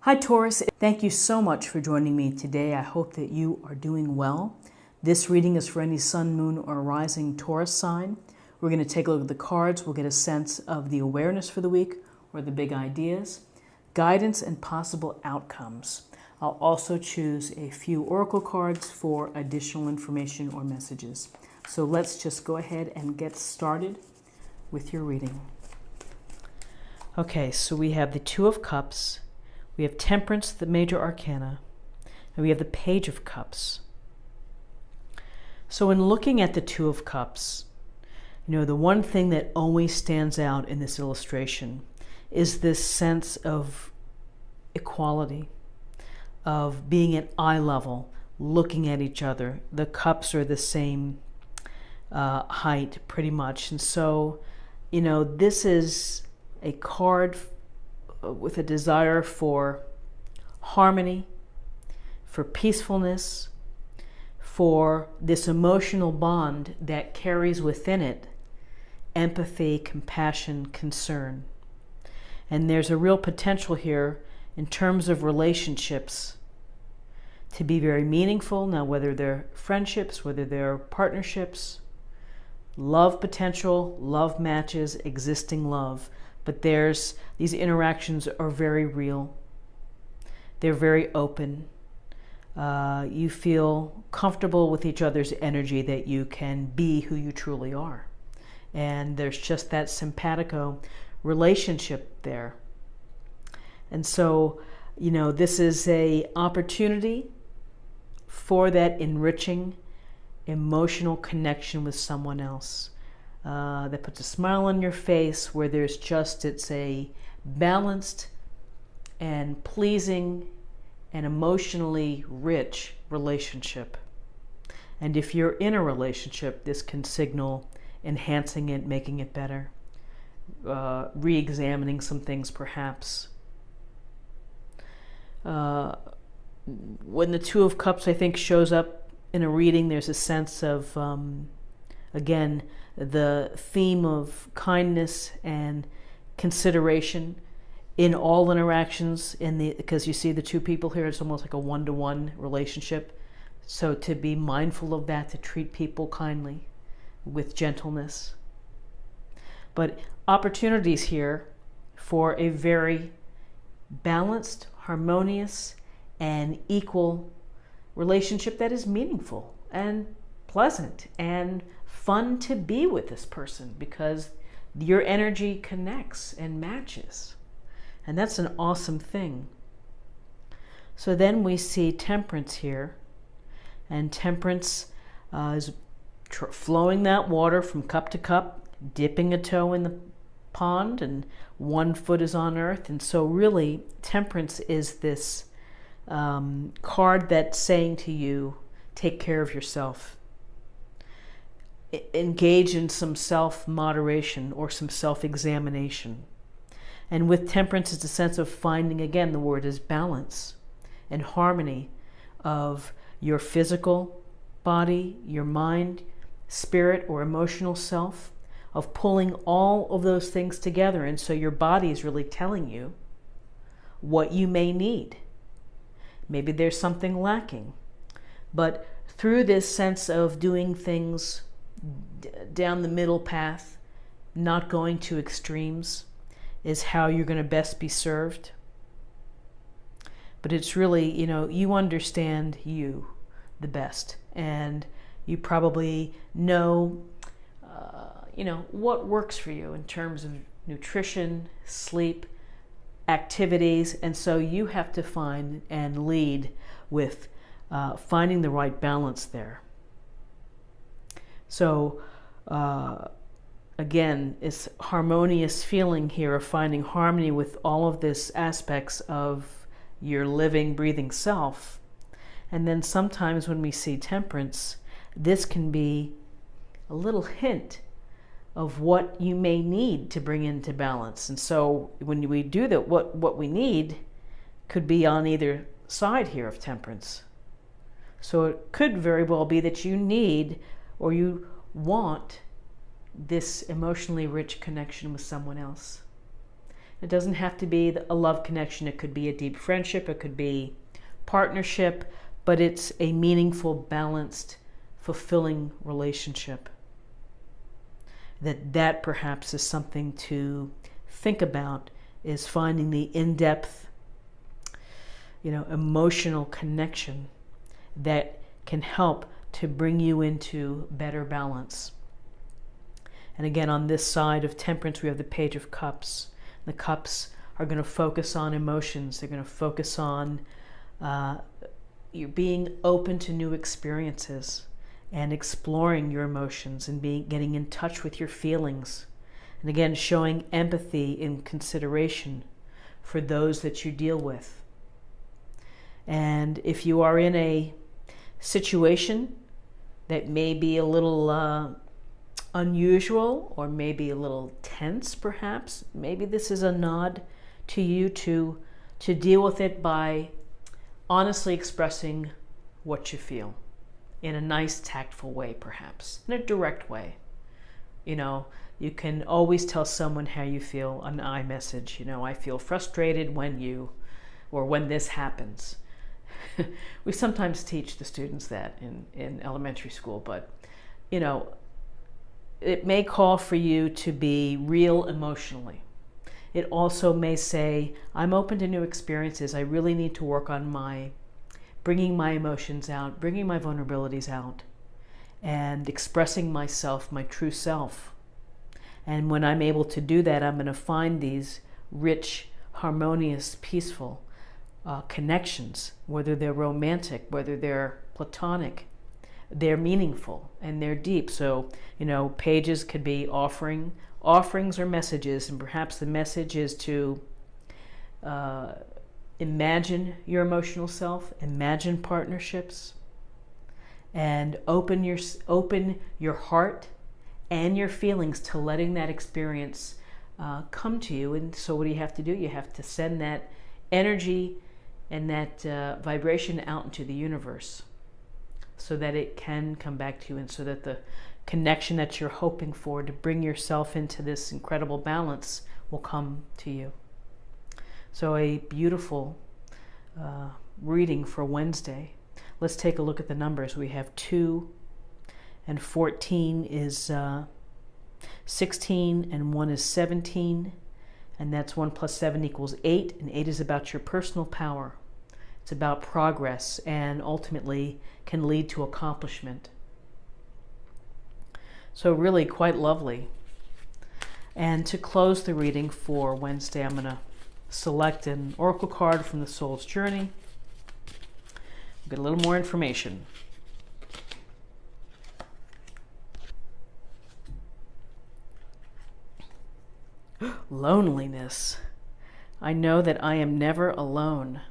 Hi Taurus, thank you so much for joining me today. I hope that you are doing well. This reading is for any sun, moon, or rising Taurus sign. We're going to take a look at the cards. We'll get a sense of the awareness for the week or the big ideas, guidance, and possible outcomes. I'll also choose a few oracle cards for additional information or messages. So let's just go ahead and get started with your reading. Okay, so we have the Two of Cups. We have Temperance, the major arcana, and we have the Page of Cups. So in looking at the Two of Cups, the one thing that always stands out in this illustration is this sense of equality, of being at eye level, looking at each other. The cups are the same height pretty much. And so, this is a card with a desire for harmony, for peacefulness, for this emotional bond that carries within it empathy, compassion, concern. And there's a real potential here in terms of relationships to be very meaningful. Now, whether they're friendships, whether they're partnerships, love potential, love matches, existing love. But these interactions are very real. They're very open. You feel comfortable with each other's energy, that you can be who you truly are. And there's just that simpatico relationship there. And so, this is an opportunity for that enriching emotional connection with someone else. That puts a smile on your face, where it's a balanced and pleasing and emotionally rich relationship. And if you're in a relationship, this can signal enhancing it, making it better, re-examining some things perhaps. When the Two of Cups, I think, shows up in a reading, there's a sense of, again, the theme of kindness and consideration in all interactions, because you see the two people here, it's almost like a one-to-one relationship. So to be mindful of that, to treat people kindly with gentleness. But opportunities here for a very balanced, harmonious, and equal relationship that is meaningful and pleasant and fun to be with this person, because your energy connects and matches. And that's an awesome thing. So then we see Temperance here. And Temperance is flowing that water from cup to cup, dipping a toe in the pond, and one foot is on earth. And so really, Temperance is this card that's saying to you, take care of yourself. Engage in some self-moderation or some self-examination. And with Temperance, it's a sense of finding, again, the word is balance and harmony of your physical body, your mind, spirit, or emotional self, of pulling all of those things together. And so your body is really telling you what you may need. Maybe there's something lacking. But through this sense of doing things down the middle path, not going to extremes, is how you're going to best be served. But it's really, you understand you the best, and you probably know, what works for you in terms of nutrition, sleep, activities, and so you have to find and lead with finding the right balance there. So, again, it's harmonious feeling here of finding harmony with all of this aspects of your living, breathing self. And then sometimes when we see Temperance, this can be a little hint of what you may need to bring into balance. And so when we do that, what we need could be on either side here of Temperance. So it could very well be that you need, or you want, this emotionally rich connection with someone else. It doesn't have to be a love connection. It could be a deep friendship. It could be partnership, but it's a meaningful, balanced, fulfilling relationship. That perhaps is something to think about, is finding the in-depth, emotional connection that can help to bring you into better balance. And again, on this side of Temperance, we have the Page of Cups. The cups are going to focus on emotions. They're going to focus on you being open to new experiences and exploring your emotions and getting in touch with your feelings. And again, showing empathy and consideration for those that you deal with. And if you are in a situation that may be a little unusual or maybe a little tense perhaps, maybe this is a nod to you to deal with it by honestly expressing what you feel in a nice, tactful way, perhaps in a direct way. You can always tell someone how you feel, an iMessage. I feel frustrated when when this happens. We sometimes teach the students that in elementary school, but it may call for you to be real emotionally. It also may say, I'm open to new experiences. I really need to work on bringing my emotions out, bringing my vulnerabilities out, and expressing myself, my true self. And when I'm able to do that, I'm going to find these rich, harmonious, peaceful connections, whether they're romantic, whether they're platonic. They're meaningful and they're deep. So, pages could be offerings or messages, and perhaps the message is to imagine your emotional self, imagine partnerships, and open your heart and your feelings to letting that experience come to you. And so what do you have to do? You have to send that energy and that vibration out into the universe so that it can come back to you, and so that the connection that you're hoping for to bring yourself into this incredible balance will come to you. So a beautiful reading for Wednesday. Let's take a look at the numbers. We have 2 and 14 is 16, and 1 is 17, and that's 1 plus 7 equals 8, and 8 is about your personal power. It's about progress and ultimately can lead to accomplishment. So really quite lovely. And to close the reading for Wednesday, I'm going to select an oracle card from the Soul's Journey. Get a little more information. Loneliness. I know that I am never alone.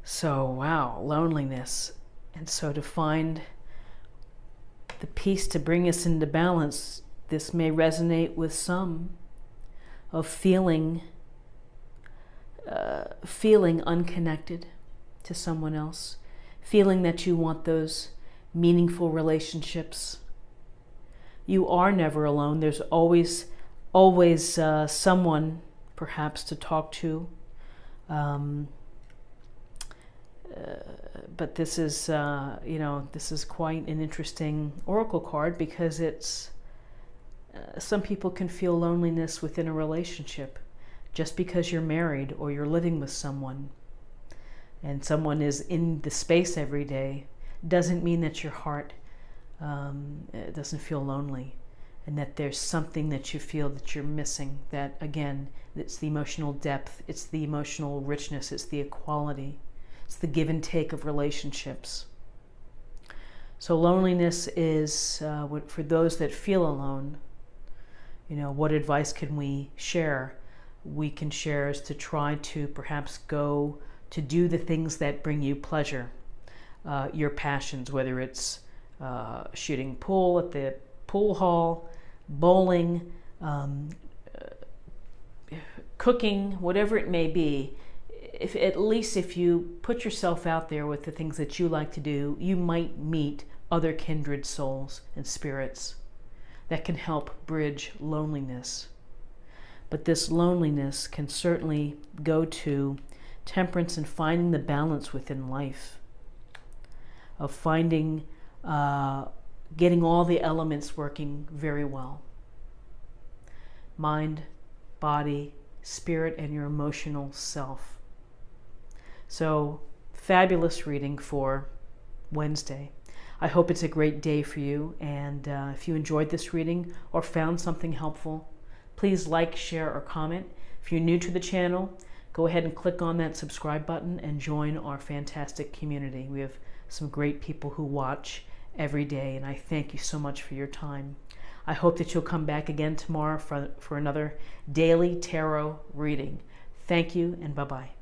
So, wow, loneliness. And so to find the peace to bring us into balance, this may resonate with some of feeling unconnected to someone else, feeling that you want those meaningful relationships. You are never alone. There's always someone perhaps to talk to. But this is, this is quite an interesting oracle card, because it's some people can feel loneliness within a relationship just because you're married or you're living with someone, and someone is in the space every day doesn't mean that your heart doesn't feel lonely, and that there's something that you feel that you're missing. That again, it's the emotional depth, it's the emotional richness, it's the equality. It's the give and take of relationships. So loneliness is, for those that feel alone, what advice can we share? We can share is to try to perhaps go to do the things that bring you pleasure, your passions, whether it's shooting pool at the pool hall, bowling, cooking, whatever it may be. At least if you put yourself out there with the things that you like to do, you might meet other kindred souls and spirits that can help bridge loneliness. But this loneliness can certainly go to temperance and finding the balance within life, of finding, getting all the elements working very well. Mind, body, spirit, and your emotional self. So, fabulous reading for Wednesday. I hope it's a great day for you, and if you enjoyed this reading or found something helpful, please like, share, or comment. If you're new to the channel, go ahead and click on that subscribe button and join our fantastic community. We have some great people who watch every day, and I thank you so much for your time. I hope that you'll come back again tomorrow for another daily tarot reading. Thank you, and bye-bye.